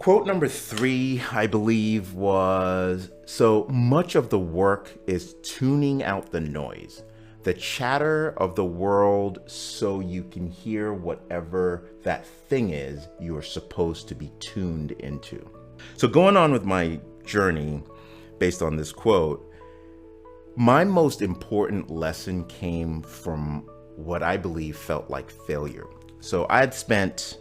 Quote number 3, I believe, was, so much of the work is tuning out the noise, the chatter of the world, so you can hear whatever that thing is you're supposed to be tuned into. So going on with my journey based on this quote, my most important lesson came from what I believe felt like failure. So I had spent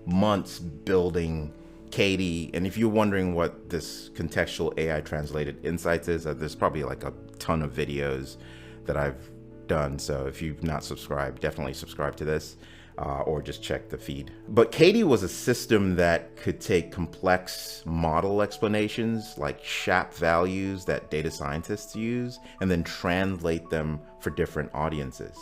months building CAITI, and if you're wondering what this contextual AI translated insights is, there's probably like a ton of videos that I've done. So if you've not subscribed, definitely subscribe to this, or just check the feed. But CAITI was a system that could take complex model explanations like SHAP values that data scientists use and then translate them for different audiences.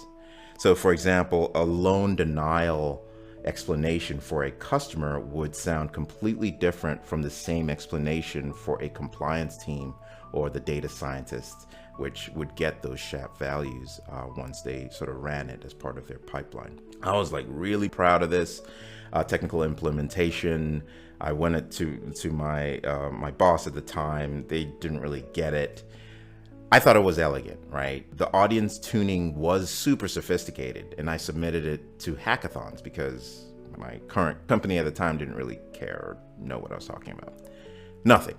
So for example, a loan denial explanation for a customer would sound completely different from the same explanation for a compliance team or the data scientists, which would get those SHAP values once they sort of ran it as part of their pipeline. I was like really proud of this technical implementation. I went it to my my boss at the time. They didn't really get it. I thought it was elegant, right? The audience tuning was super sophisticated, and I submitted it to hackathons because my current company at the time didn't really care or know what I was talking about. Nothing.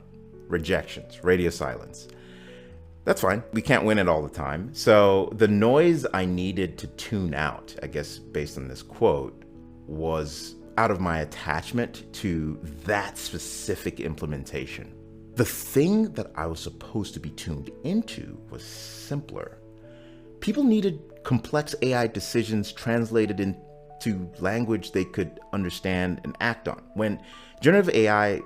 Rejections, radio silence. That's fine. We can't win it all the time. So the noise I needed to tune out, I guess based on this quote, was out of my attachment to that specific implementation. The thing that I was supposed to be tuned into was simpler. People needed complex AI decisions translated into language they could understand and act on. When generative AI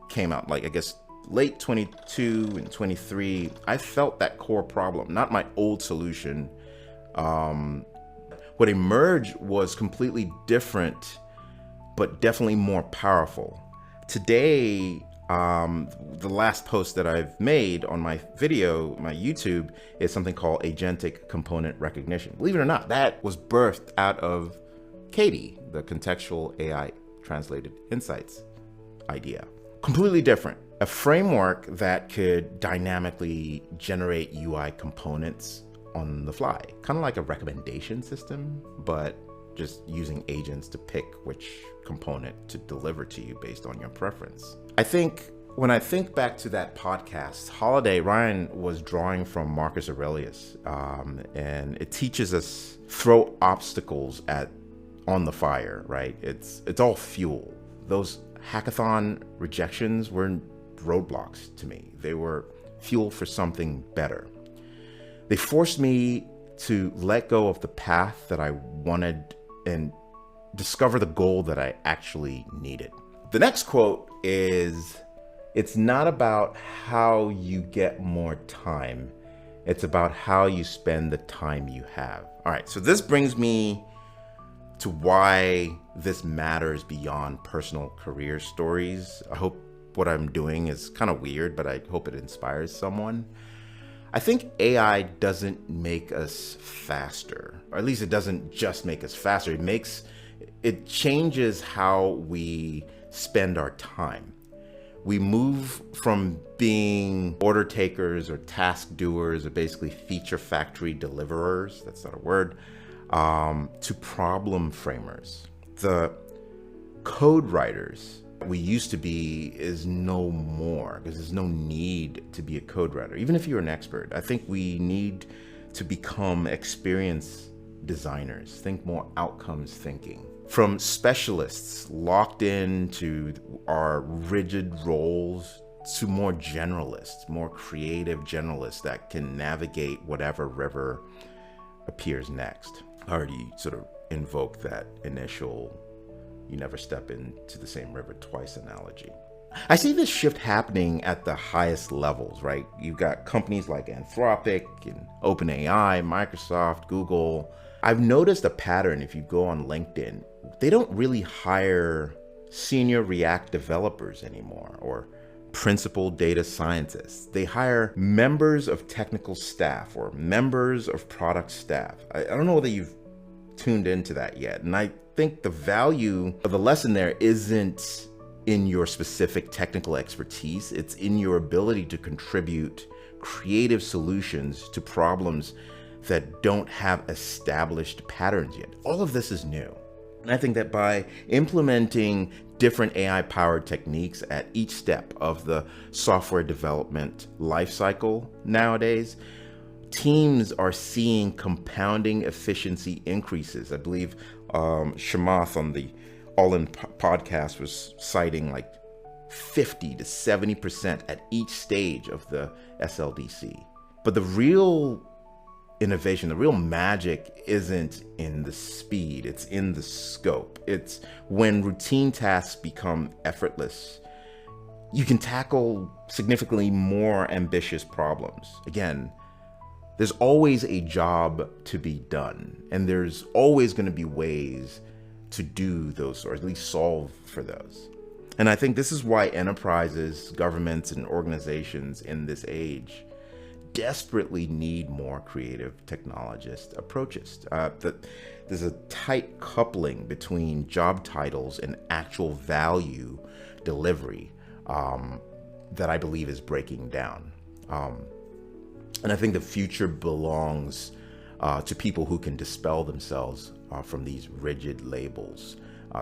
came out, like I guess late 22 and 23, I felt that core problem, not my old solution. What emerged was completely different, but definitely more powerful. Today, the last post that I've made on my video, my YouTube, is something called agentic component recognition. Believe it or not, that was birthed out of CAITI, the contextual AI translated insights idea. Completely different. A framework that could dynamically generate UI components on the fly, kind of like a recommendation system, but just using agents to pick which component to deliver to you based on your preference. I think when I think back to that podcast, Ryan was drawing from Marcus Aurelius, and it teaches us throw obstacles on the fire, right? It's all fuel. Those hackathon rejections were roadblocks to me. They were fuel for something better. They forced me to let go of the path that I wanted and discover the goal that I actually needed. The next quote is, it's not about how you get more time. It's about how you spend the time you have. All right, so this brings me to why this matters beyond personal career stories. I hope what I'm doing is kind of weird, but I hope it inspires someone. I think AI doesn't make us faster, or at least it doesn't just make us faster. It changes how we spend our time. We move from being order takers or task doers or basically feature factory deliverers, that's not a word, to problem framers. The code writers we used to be is no more, because there's no need to be a code writer. Even if you're an expert, I think we need to become experienced designers, think more outcomes thinking. From specialists locked into our rigid roles to more generalists, more creative generalists that can navigate whatever river appears next. I already sort of invoked that initial you never step into the same river twice analogy. I see this shift happening at the highest levels, right? You've got companies like Anthropic and OpenAI, Microsoft, Google. I've noticed a pattern if you go on LinkedIn. They don't really hire senior React developers anymore or principal data scientists. They hire members of technical staff or members of product staff. I don't know whether you've tuned into that yet. And I think the value of the lesson there isn't in your specific technical expertise. It's in your ability to contribute creative solutions to problems that don't have established patterns yet. All of this is new. And I think that by implementing different AI-powered techniques at each step of the software development lifecycle nowadays, teams are seeing compounding efficiency increases. I believe Shamath on the All In podcast was citing like 50 to 70% at each stage of the SLDC. But the real innovation, the real magic isn't in the speed, it's in the scope. It's when routine tasks become effortless, you can tackle significantly more ambitious problems. Again, there's always a job to be done, and there's always going to be ways to do those, or at least solve for those. And I think this is why enterprises, governments, and organizations in this age desperately need more creative technologist approaches. There's a tight coupling between job titles and actual value delivery that I believe is breaking down. And I think the future belongs to people who can dispel themselves from these rigid labels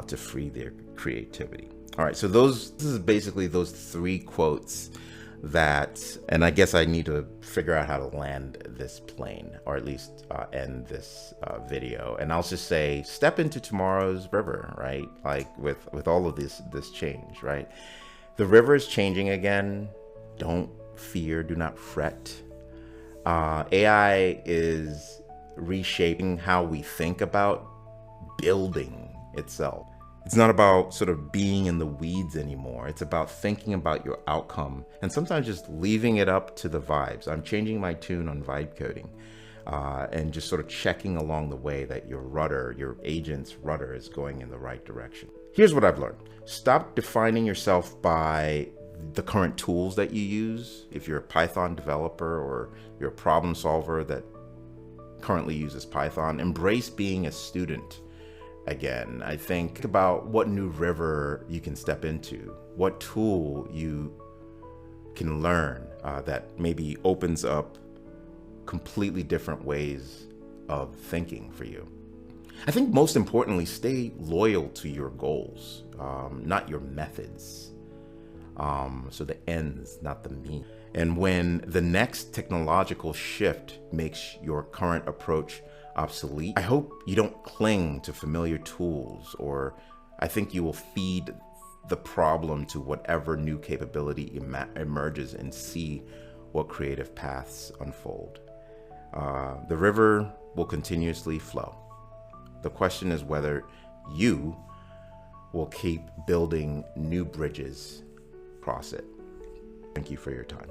to free their creativity. All right, so this is basically those 3 quotes and I guess I need to figure out how to land this plane, or at least end this video. And I'll just say, step into tomorrow's river, right? Like with all of this change, right? The river is changing again. Don't fear, do not fret. AI is reshaping how we think about building itself. It's not about sort of being in the weeds anymore. It's about thinking about your outcome and sometimes just leaving it up to the vibes. I'm changing my tune on vibe coding and just sort of checking along the way that your agent's rudder is going in the right direction. Here's what I've learned. Stop defining yourself by the current tools that you use. If you're a Python developer or you're a problem solver that currently uses Python, embrace being a student. Again, I think about what new river you can step into, what tool you can learn that maybe opens up completely different ways of thinking for you. I think most importantly, stay loyal to your goals, not your methods. So the ends, not the means. And when the next technological shift makes your current approach obsolete, I hope you don't cling to familiar tools, or I think you will feed the problem to whatever new capability emerges and see what creative paths unfold. The river will continuously flow. The question is whether you will keep building new bridges across it. Thank you for your time.